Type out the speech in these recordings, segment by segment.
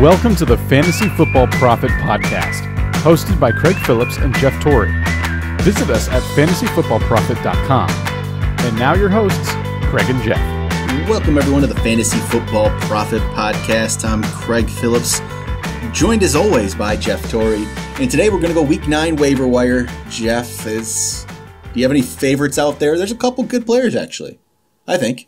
Welcome to the Fantasy Football Prophet Podcast, hosted by Craig Phillips and Jeff Torrey. Visit us at fantasyfootballprophet.com. And now your hosts, Craig and Jeff. Welcome everyone to the Fantasy Football Prophet Podcast. I'm Craig Phillips, joined as always by Jeff Torrey. And today we're going to go Week 9 waiver wire. Jeff, do you have any favorites out there? There's a couple good players, actually, I think.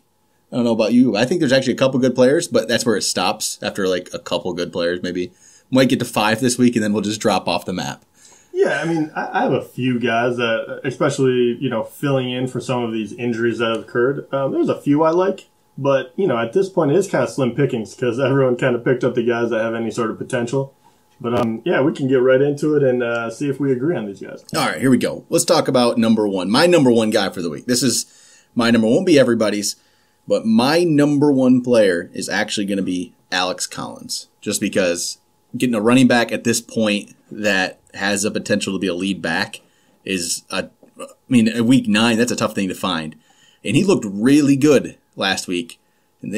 I don't know about you. I think there's actually a couple good players, but that's where it stops after like a couple good players. Maybe might get to 5 this week, and then we'll just drop off the map. Yeah, I mean, I have a few guys that, especially, filling in for some of these injuries that have occurred. There's a few I like, but, at this point it is kind of slim pickings because everyone kind of picked up the guys that have any sort of potential. But, we can get right into it and see if we agree on these guys. All right, here we go. Let's talk about number one. My number one guy for the week. This is my number. Won't be everybody's. But my number one player is actually going to be Alex Collins, just because getting a running back at this point that has the potential to be a lead back is, at week 9, that's a tough thing to find. And he looked really good last week. And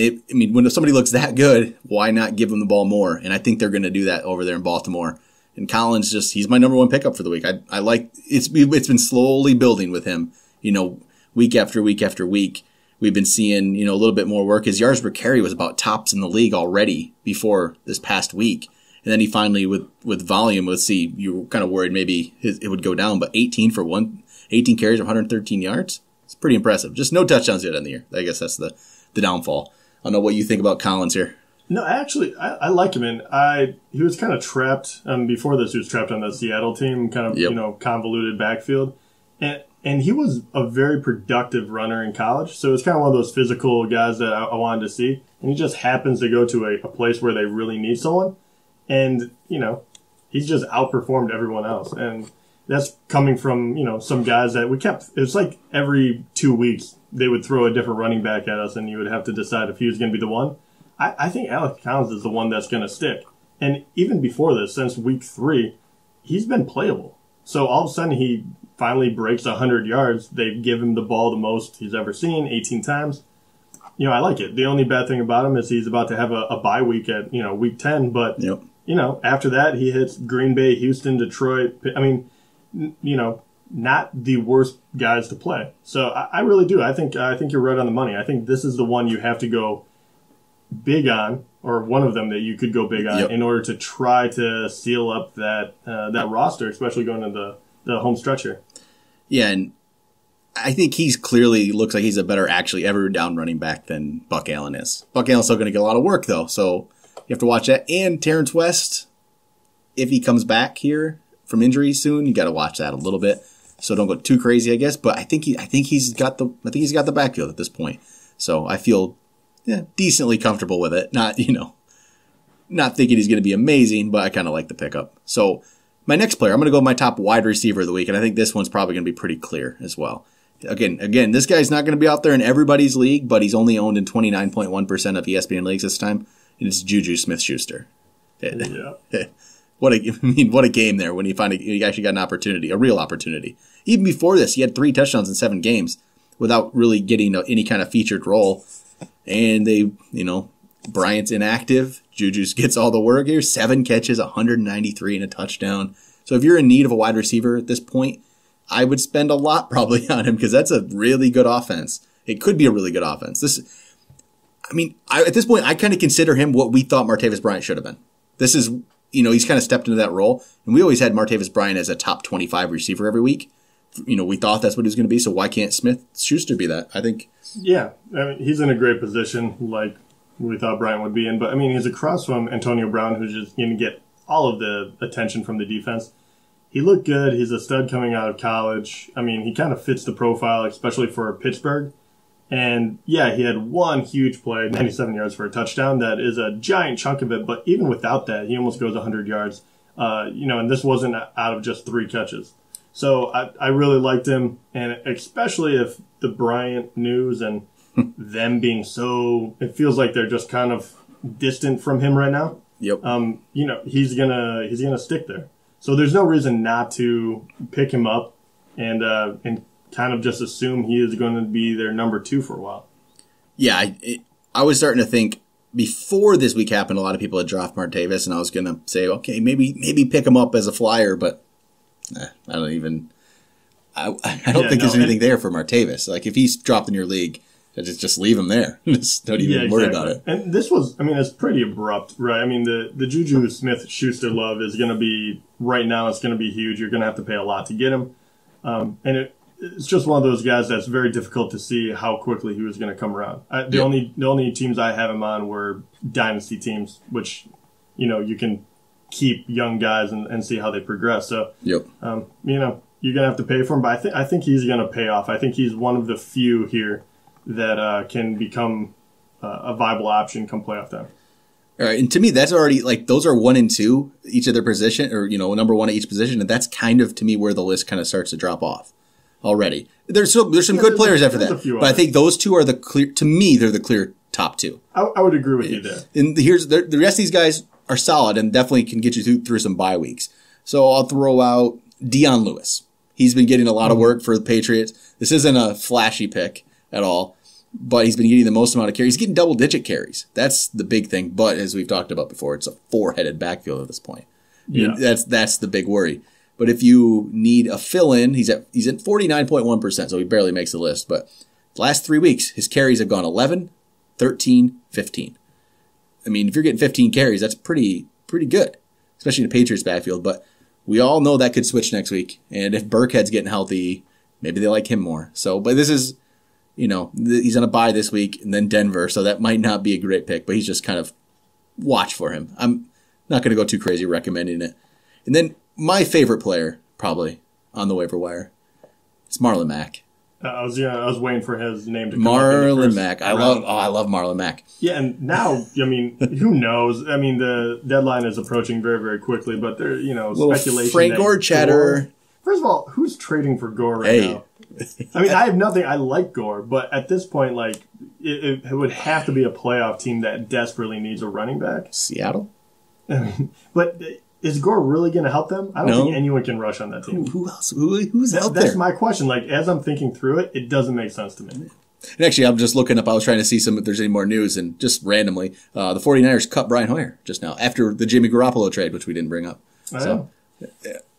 when somebody looks that good, why not give him the ball more? And I think they're going to do that over there in Baltimore. And Collins he's my number one pickup for the week. I like, it's been slowly building with him, week after week after week. We've been seeing, a little bit more work. His yards per carry was about tops in the league already before this past week. And then he finally, with volume, let's see, you were kind of worried maybe it would go down, but 18 carries, 113 yards. It's pretty impressive. Just no touchdowns yet in the year. I guess that's the downfall. I don't know what you think about Collins here. No, actually, I like him. And he was kind of trapped, before this, he was trapped on the Seattle team, kind of, convoluted backfield. And he was a very productive runner in college, so it's kind of one of those physical guys that I wanted to see. And he just happens to go to a place where they really need someone. And, he's just outperformed everyone else. And that's coming from, some guys that we kept. It's like every 2 weeks they would throw a different running back at us, and you would have to decide if he was going to be the one. I think Alex Collins is the one that's going to stick. And even before this, since week 3, he's been playable. So all of a sudden he finally breaks 100 yards. They give him the ball the most he's ever seen, 18 times. I like it. The only bad thing about him is he's about to have a bye week at, week 10. But, after that, he hits Green Bay, Houston, Detroit. Not the worst guys to play. So I really do. I think you're right on the money. I think this is the one you have to go big on, or one of them that you could go big on in order to try to seal up that roster, especially going into the home stretch here. Yeah, and I think he's clearly looks like he's a better every down running back than Buck Allen is. Buck Allen's still going to get a lot of work, though, so you have to watch that. And Terrence West, if he comes back here from injury soon, you got to watch that a little bit. So don't go too crazy, I guess. But I think he's got the backfield at this point. So I feel decently comfortable with it. Not thinking he's going to be amazing, but I kind of like the pickup. So my next player, I'm going to go with my top wide receiver of the week, and I think this one's probably going to be pretty clear as well. Again, this guy's not going to be out there in everybody's league, but he's only owned in 29.1% of ESPN leagues this time, and it's Juju SmithSchuster. Yeah. What a game there when he actually got an opportunity, a real opportunity. Even before this, he had 3 touchdowns in 7 games without really getting any kind of featured role. And Bryant's inactive. Juju gets all the work here. 7 catches, 193 and a touchdown. So if you're in need of a wide receiver at this point, I would spend a lot probably on him because that's a really good offense. It could be a really good offense. At this point, I kind of consider him what we thought Martavis Bryant should have been. This is, he's kind of stepped into that role. And we always had Martavis Bryant as a top 25 receiver every week. We thought that's what he was going to be. So why can't Smith-Schuster be that? I think. Yeah. He's in a great position like we thought Bryant would be in. But, he's across from Antonio Brown, who's just going to get all of the attention from the defense. He looked good. He's a stud coming out of college. He kind of fits the profile, especially for Pittsburgh. And, yeah, he had one huge play, 97 yards for a touchdown. That is a giant chunk of it. But even without that, he almost goes 100 yards. And this wasn't out of just 3 catches. So I really liked him. And especially if the Bryant news and them being so, it feels like they're just kind of distant from him right now. Yep. He's gonna stick there. So there's no reason not to pick him up and kind of just assume he is going to be their number 2 for a while. Yeah, I was starting to think before this week happened, a lot of people had dropped Martavis, and I was going to say, okay, maybe pick him up as a flyer, but I don't think there's anything there for Martavis. Like, if he's dropped in your league, just leave him there. Just don't even worry about it. And this was, it's pretty abrupt, right? I mean, the Juju Smith-Schuster love is going to be, right now, it's going to be huge. You're going to have to pay a lot to get him. And it's just one of those guys that's very difficult to see how quickly he was going to come around. The only teams I have him on were dynasty teams, which, you can keep young guys and see how they progress. So, you're going to have to pay for him. But I think he's going to pay off. I think he's one of the few here that can become a viable option come playoff time. All right, and to me, that's already, like, those are 1 and 2 each of their position, or, number 1 at each position, and that's kind of, to me, where the list kind of starts to drop off already. There's some good players after that, but I think those two are the clear, to me, they're the clear top 2. I would agree with you there. And the rest of these guys are solid and definitely can get you through some bye weeks. So I'll throw out Dion Lewis. He's been getting a lot of work for the Patriots. This isn't a flashy pick at all, but he's been getting the most amount of carries. He's getting double-digit carries. That's the big thing. But as we've talked about before, it's a 4-headed backfield at this point. Yeah. That's the big worry. But if you need a fill-in, he's at 49.1%, so he barely makes the list. But the last 3 weeks, his carries have gone 11, 13, 15. I mean, if you're getting 15 carries, that's pretty good, especially in the Patriots backfield. But we all know that could switch next week. And if Burkhead's getting healthy, maybe they like him more. So, but this is, he's on a bye this week and then Denver, so that might not be a great pick, but he's just kind of watch for him. I'm not going to go too crazy recommending it. And then my favorite player, probably, on the waiver wire, it's Marlon Mack. I was waiting for his name to come Marlon Mack. I love Marlon Mack. Yeah, and now, who knows? I mean, the deadline is approaching very, very quickly, but there, speculation. Frank Gore chatter. First of all, who's trading for Gore right now? I mean, I have nothing. I like Gore, but at this point, like, it would have to be a playoff team that desperately needs a running back. Seattle? I mean, but is Gore really going to help them? I don't think anyone can rush on that team. Who else? Who's out there? That's my question. Like, as I'm thinking through it, it doesn't make sense to me. And actually, I'm just looking up. I was trying to see if there's any more news, and just randomly, the 49ers cut Brian Hoyer just now after the Jimmy Garoppolo trade, which we didn't bring up. So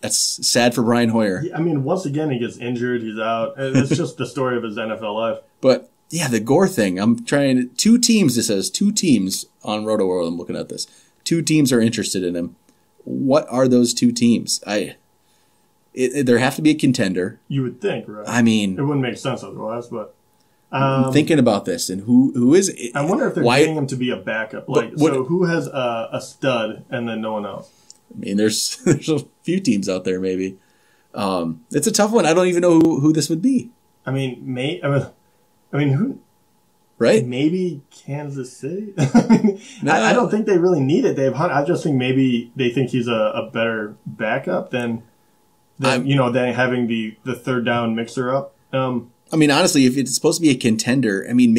that's sad for Brian Hoyer. I mean, once again, he gets injured. He's out. It's just the story of his NFL life. But yeah, the Gore thing. I'm trying. 2 teams. It says 2 teams on RotoWorld. I'm looking at this. 2 teams are interested in him. What are those 2 teams? There have to be a contender. You would think, right? I mean, it wouldn't make sense otherwise. But I'm thinking about this, and who is it? I wonder if they're getting him to be a backup. So who has a stud and then no one else? I mean, there's a few teams out there. Maybe it's a tough one. I don't even know who this would be. I mean, who? Right? Maybe Kansas City? I don't think they really need it. I just think maybe they think he's a better backup than having the third down mixer up. I mean, honestly, if it's supposed to be a contender, I mean,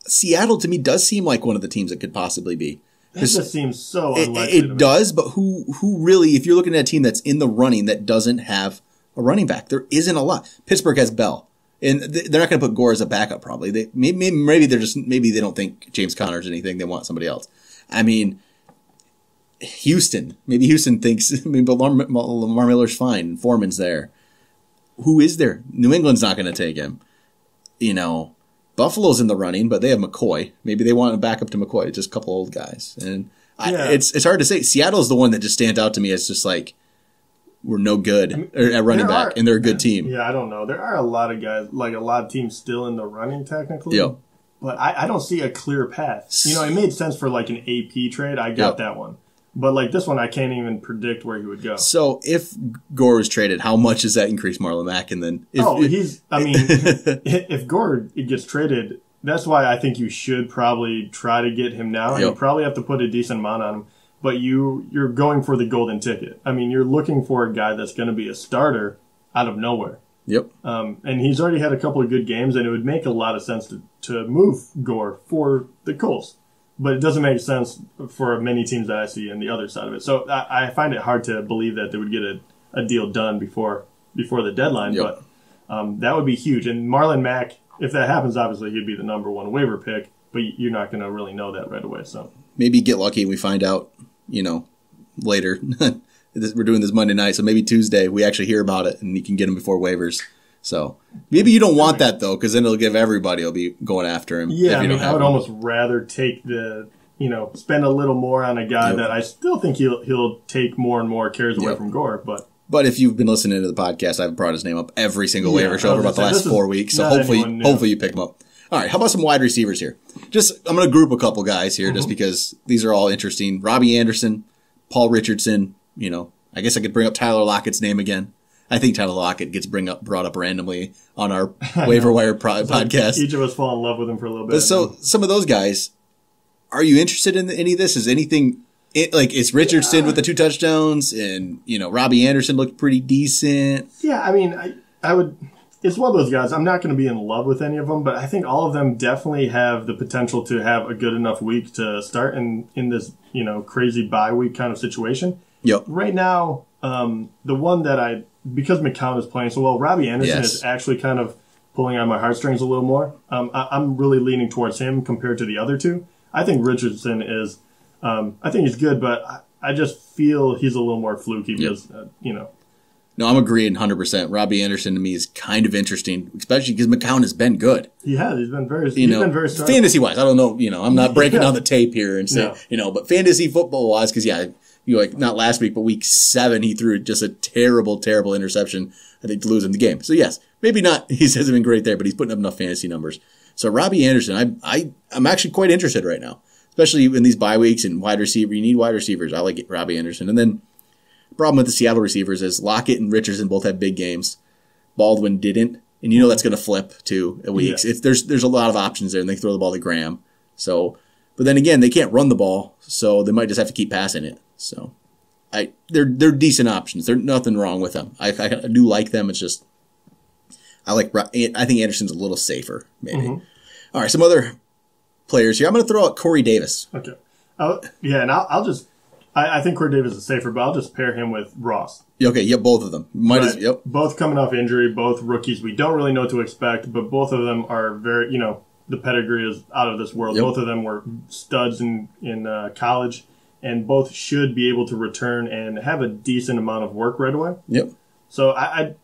Seattle to me does seem like one of the teams that could possibly be. It just seems so unlikely. It does, but who really, if you're looking at a team that's in the running that doesn't have a running back, there isn't a lot. Pittsburgh has Bell. And they're not going to put Gore as a backup, probably. Maybe they don't think James Conner's anything. They want somebody else. I mean, Houston. Maybe Houston thinks. But Lamar Miller's fine. Foreman's there. Who is there? New England's not going to take him. Buffalo's in the running, but they have McCoy. Maybe they want a backup to McCoy. Just a couple old guys. And it's hard to say. Seattle's the one that just stands out to me as just like, we're no good at running back, and they're a good team. Yeah, I don't know. There are a lot of guys, like a lot of teams still in the running technically. Yep. But I don't see a clear path. It made sense for like an AP trade. I got that one. But like this one, I can't even predict where he would go. So if Gore was traded, how much does that increase Marlon Mack? And then if Gore gets traded, that's why I think you should probably try to get him now. And you probably have to put a decent amount on him. But you're going for the golden ticket. I mean, you're looking for a guy that's going to be a starter out of nowhere. Yep. And he's already had a couple of good games, and it would make a lot of sense to move Gore for the Colts. But it doesn't make sense for many teams that I see on the other side of it. So I find it hard to believe that they would get a deal done before the deadline. Yep. But that would be huge. And Marlon Mack, if that happens, obviously he'd be the number 1 waiver pick. but you're not going to really know that right away. So maybe get lucky and we find out, later. We're doing this Monday night, so maybe Tuesday we actually hear about it and you can get him before waivers. So maybe you don't want that though, because then it'll give everybody will be going after him. Yeah, I would almost rather take spend a little more on a guy that I still think he'll take more and more carries away from Gore, But if you've been listening to the podcast, I've brought his name up every single waiver show for about the last 4 weeks. So hopefully you pick him up. All right, how about some wide receivers here? I'm going to group a couple guys here just because these are all interesting. Robbie Anderson, Paul Richardson. I guess I could bring up Tyler Lockett's name again. I think Tyler Lockett gets brought up randomly on our Waiver Wire podcast. Each of us fall in love with him for a little bit. But so some of those guys, are you interested in any of this? Is anything it's Richardson with the 2 touchdowns, and Robbie Anderson looked pretty decent. Yeah, I mean, I would. It's one of those guys. I'm not going to be in love with any of them, but I think all of them definitely have the potential to have a good enough week to start in this crazy bye week kind of situation. Yep. Right now, the one that because McCown is playing so well, Robbie Anderson is actually kind of pulling on my heartstrings a little more. I'm really leaning towards him compared to the other two. I think Richardson is. I think he's good, but I just feel he's a little more fluky because No, I'm agreeing 100%. Robbie Anderson to me is kind of interesting, especially because McCown has been good. He has. He's been very strong. Fantasy-wise, I don't know. I'm not breaking down the tape here and saying, but fantasy football-wise, because not last week, but week 7, he threw just a terrible, terrible interception, I think, to lose him the game. So yes, maybe not. He hasn't been great there, but he's putting up enough fantasy numbers. So Robbie Anderson, I'm actually quite interested right now, especially in these bye weeks and wide receiver. You need wide receivers. I like Robbie Anderson. And then the problem with the Seattle receivers is Lockett and Richardson both had big games. Baldwin didn't. And that's going to flip to weeks. If there's a lot of options there, and they throw the ball to Graham. So, but then again, they can't run the ball, so they might just have to keep passing it. So, they're decent options. There's nothing wrong with them. I do like them. It's just I think Anderson's a little safer, maybe. Mm-hmm. All right, some other players here. I'm going to throw out Corey Davis. Okay. And I think Corey Davis is safer, but I'll just pair him with Ross. Okay, yep, both of them. Both coming off injury, both rookies. We don't really know what to expect, but both of them are very, the pedigree is out of this world. Yep. Both of them were studs in college, and both should be able to return and have a decent amount of work right away. Yep. So I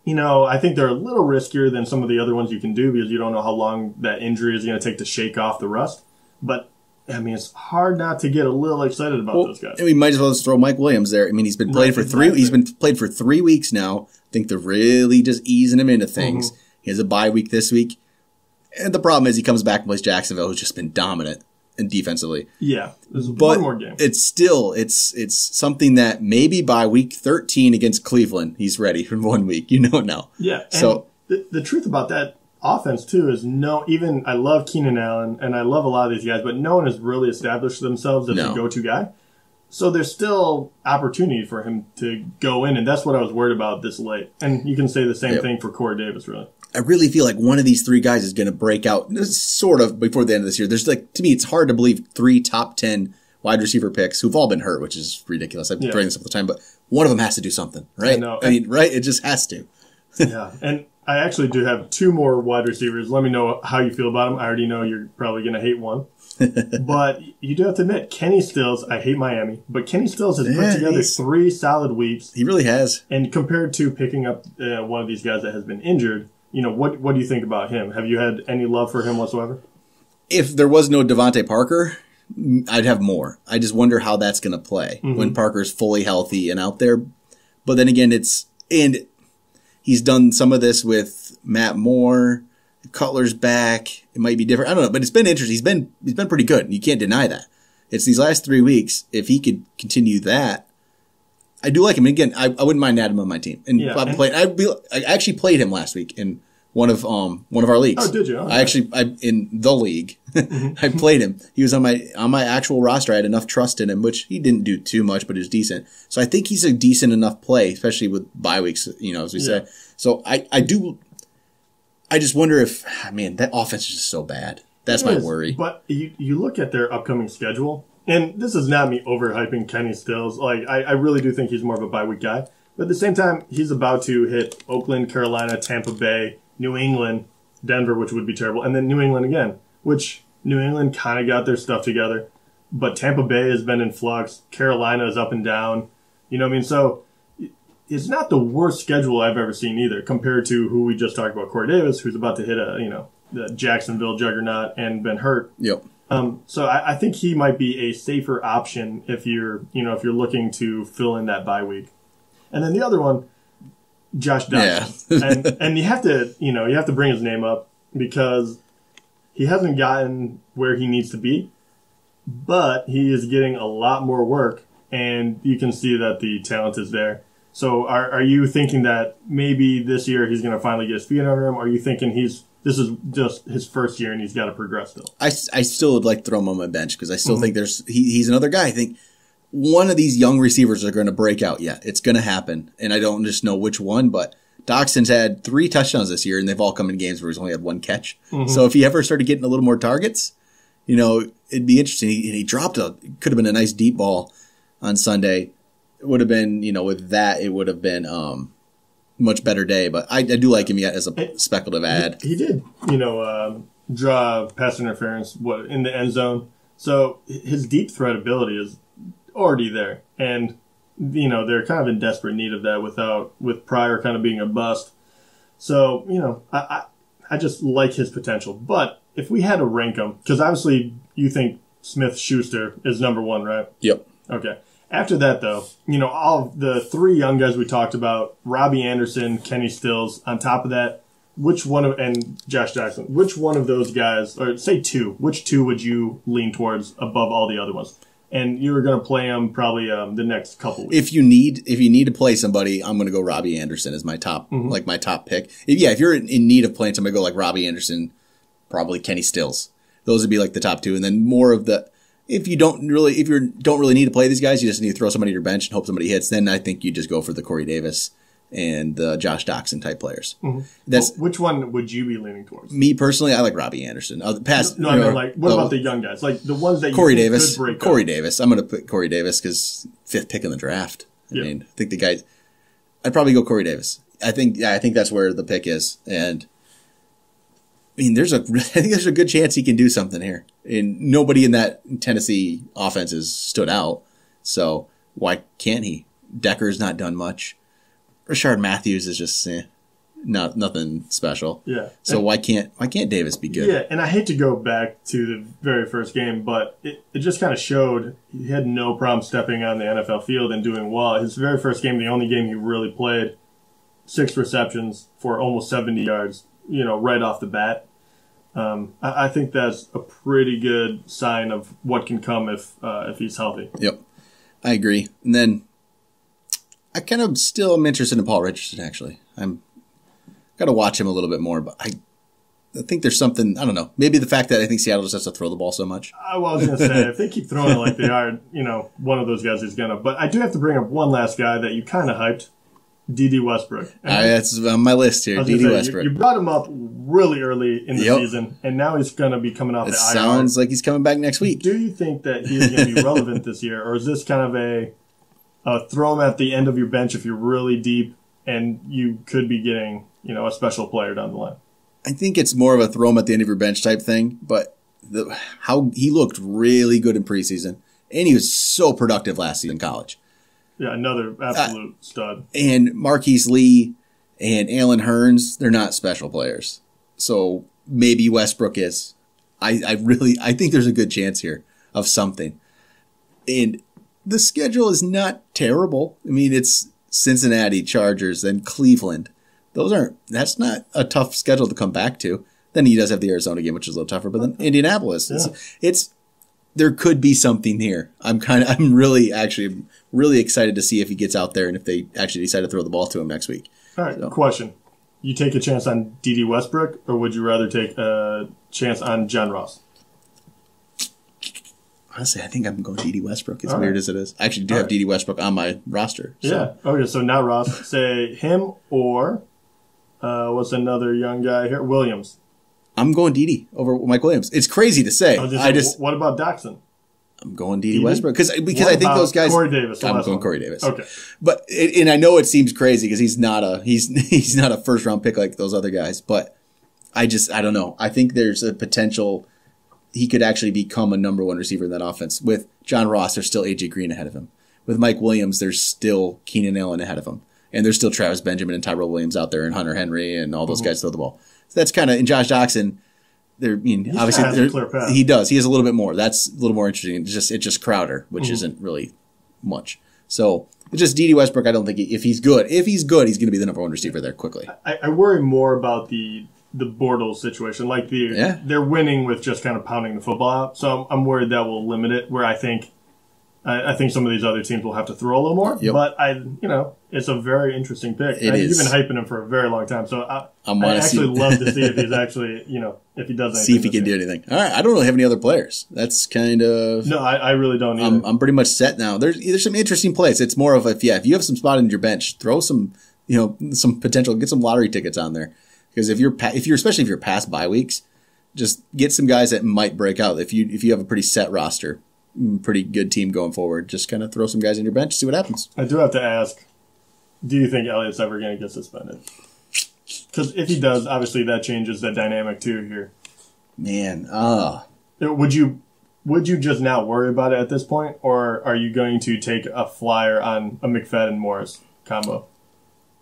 think they're a little riskier than some of the other ones you can do because you don't know how long that injury is going to take to shake off the rust. But it's hard not to get a little excited about those guys. We might as well just throw Mike Williams there. He's been playing for 3. He's been played for 3 weeks now. I think they're really just easing him into things. Mm-hmm. He has a bye week this week, and the problem is he comes back and plays Jacksonville, who's just been dominant and defensively. Yeah, there's one more game. It's still it's something that maybe by week 13 against Cleveland, he's ready for 1 week. Now. Yeah. So the truth about that offense too is even I love Keenan Allen and I love a lot of these guys, but no one has really established themselves as a go-to guy. So there's still opportunity for him to go in, and that's what I was worried about this late. And you can say the same thing for Corey Davis, really. I really feel like one of these 3 guys is going to break out sort of before the end of this year. There's to me, it's hard to believe 3 top 10 wide receiver picks who've all been hurt, which is ridiculous. I bring this up all the time, but one of them has to do something, right? I know. Right? It just has to. Yeah. And I actually do have 2 more wide receivers. Let me know how you feel about them. I already know you're probably going to hate one. But you do have to admit, Kenny Stills, I hate Miami, but Kenny Stills has put together 3 solid weeks. He really has. And compared to picking up one of these guys that has been injured, what do you think about him? Have you had any love for him whatsoever? If there was no Devante Parker, I'd have more. I just wonder how that's going to play when Parker's fully healthy and out there. But then again, he's done some of this with Matt Moore. Cutler's back. It might be different. I don't know, but it's been interesting. He's been pretty good. You can't deny that. It's these last 3 weeks. If he could continue that, I do like him. And again, I wouldn't mind adding him on my team. And I actually played him last week in one of our leagues. Oh, did you? Oh, I in the league. I played him. He was on my actual roster. I had enough trust in him, which he didn't do too much, but he was decent. So I think he's a decent enough play, especially with bye weeks, as we say. So I just wonder if, that offense is just so bad. That's my worry. But you look at their upcoming schedule, and this is not me overhyping Kenny Stills. I really do think he's more of a bye week guy. But at the same time, he's about to hit Oakland, Carolina, Tampa Bay, New England, Denver, which would be terrible, and then New England again, which New England kind of got their stuff together, but Tampa Bay has been in flux. Carolina is up and down. You know what I mean? So it's not the worst schedule I've ever seen either, compared to who we just talked about, Corey Davis, who's about to hit the Jacksonville juggernaut and been hurt. Yep. So I think he might be a safer option if you're looking to fill in that bye week. And then the other one, Josh Doxson. Yeah. and you have to bring his name up because he hasn't gotten where he needs to be, but he is getting a lot more work, and you can see that the talent is there. So are you thinking that maybe this year he's going to finally get his feet under him, or are you thinking this is just his first year and he's got to progress still? I still would like to throw him on my bench because I still think he's another guy. I think one of these young receivers are going to break out. Yeah, it's going to happen, and I don't just know which one, but Doxson's had 3 touchdowns this year, and they've all come in games where he's only had 1 catch. So if he ever started getting a little more targets, it'd be interesting. He dropped could have been a nice deep ball on Sunday. It would have been, with that, it would have been much better day. But I do like him yet as a speculative ad. He did, draw pass interference in the end zone. So his deep threat ability is already there. And, they're kind of in desperate need of that with Pryor kind of being a bust. So, I just like his potential. But if we had to rank him, because obviously you think Smith-Schuster is number 1, right? Yep. Okay. After that, though, all of the 3 young guys we talked about, Robbie Anderson, Kenny Stills, on top of that, and Josh Doxson, which one of those guys, or say 2, which 2 would you lean towards above all the other ones? And you were going to play them probably the next couple weeks. If you need to play somebody, I'm going to go Robbie Anderson as my top, my top pick. If you're in need of playing somebody, go like Robbie Anderson, probably Kenny Stills. Those would be like the top 2, and then more of the. If you don't really need to play these guys, you just need to throw somebody to your bench and hope somebody hits. Then I think you just go for the Corey Davis and the Josh Doxson type players. Which one would you be leaning towards? Me personally, I like Robbie Anderson. What about the young guys, like the ones that Corey you think Davis? Could break Corey up? Davis. I'm going to put Corey Davis because 5th pick in the draft. I mean, I think the guy. I'd probably go Corey Davis. I think that's where the pick is, and. I think there's a good chance he can do something here. And nobody in that Tennessee offense has stood out. So why can't he? Decker's not done much. Rashard Matthews is just nothing special. Yeah. So why can't Davis be good? Yeah, and I hate to go back to the very first game, but it just kind of showed he had no problem stepping on the NFL field and doing well. His very first game, the only game he really played, 6 receptions for almost 70 yards, right off the bat. I think that's a pretty good sign of what can come if he's healthy. Yep, I agree. And then I kind of still am interested in Paul Richardson. Actually, I'm got to watch him a little bit more. But I think there's something, I don't know. Maybe the fact that I think Seattle just has to throw the ball so much. I was going to say, if they keep throwing it like they are, one of those guys is going to. But I do have to bring up one last guy that you kind of hyped. Dede Westbrook. That's on my list here. Dede Westbrook. You brought him up really early in the season, and now he's going to be coming off the IR. Sounds like he's coming back next week. Do you think that he's going to be relevant this year, or is this kind of a throw him at the end of your bench if you're really deep and you could be getting a special player down the line? I think it's more of a throw him at the end of your bench type thing, but how he looked really good in preseason, and he was so productive last season in college. Yeah, another absolute stud. And Marquise Lee and Alan Hearns, they're not special players. So maybe Westbrook is. I think there's a good chance here of something. And the schedule is not terrible. I mean, it's Cincinnati, Chargers, then Cleveland. That's not a tough schedule to come back to. Then he does have the Arizona game, which is a little tougher, but then Indianapolis. Yeah. There could be something here. I'm really excited to see if he gets out there and if they actually decide to throw the ball to him next week. All right, Question. You take a chance on Dede Westbrook, or would you rather take a chance on John Ross? Honestly, I think I'm going Dede Westbrook, as weird as it is. I actually do have Dede Westbrook on my roster. So. Yeah. Okay, so not Ross. Say him or what's another young guy here? Williams. I'm going Dede over Mike Williams. It's crazy to say. What about Doxson? I'm going Dede Westbrook because I think those guys. Corey Davis. I'm going Corey Davis. Okay, but and I know it seems crazy because he's not a first round pick like those other guys. But I don't know. I think there's a potential he could actually become a number one receiver in that offense. With John Ross, there's still A.J. Green ahead of him. With Mike Williams, there's still Keenan Allen ahead of him. And there's still Travis Benjamin and Tyrell Williams out there and Hunter Henry and all those guys throw the ball. So that's kind of, and Josh Doxson, obviously he does. He has a little bit more. That's a little more interesting. It's just Crowder, which isn't really much. So it's just Dede Westbrook. I don't think if he's good, he's going to be the number one receiver there quickly. I worry more about the Bortles situation. Like they're winning with just kind of pounding the football out. So I'm worried that will limit it. Where I think some of these other teams will have to throw a little more. Yep. But it's a very interesting pick. You've been hyping him for a very long time. So I actually love to see if he's actually, if he does anything. See if he can do anything. All right. I don't really have any other players. That's kind of... No, I really don't either. I'm pretty much set now. There's some interesting plays. It's more of if you have some spot in your bench, throw some, some potential, get some lottery tickets on there. Because especially if you're past bye weeks, just get some guys that might break out. If you have a pretty set roster, pretty good team going forward, just kind of throw some guys in your bench, see what happens. I do have to ask, do you think Elliott's ever going to get suspended? Because if he does, obviously that changes the dynamic too here. Man, would you just not worry about it at this point, or are you going to take a flyer on a McFadden Morris combo?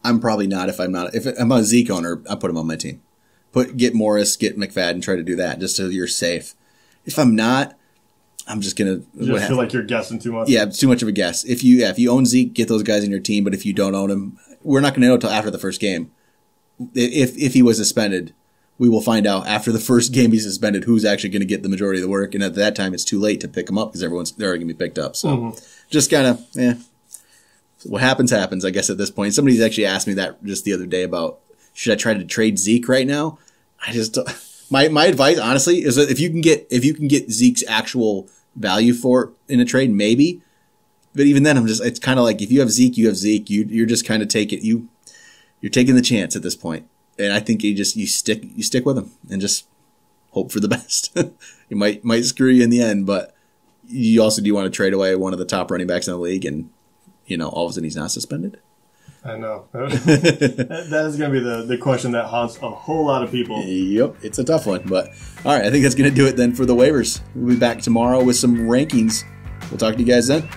I'm probably not. If I'm a Zeke owner, I put him on my team. Get Morris, get McFadden, try to do that just so you're safe. If I'm not, I'm just gonna. You just feel like you're guessing too much. Yeah, it's too much of a guess. If you own Zeke, get those guys in your team. But if you don't own him, we're not gonna know until after the first game. If he was suspended, we will find out after the first game he's suspended who's actually going to get the majority of the work. And at that time, it's too late to pick him up because they're already going to be picked up. So just kind of, what happens, I guess, at this point. Somebody's actually asked me that just the other day about, should I try to trade Zeke right now? My advice, honestly, is that if you can get Zeke's actual value for in a trade, maybe. But even then, it's kind of like if you have Zeke, you're just kind of you're taking the chance at this point. And I think you stick with him and just hope for the best. It might screw you in the end, but you also do want to trade away one of the top running backs in the league, and all of a sudden he's not suspended. I know. That is going to be the question that haunts a whole lot of people. Yep, it's a tough one. But all right, I think that's going to do it then for the waivers. We'll be back tomorrow with some rankings. We'll talk to you guys then.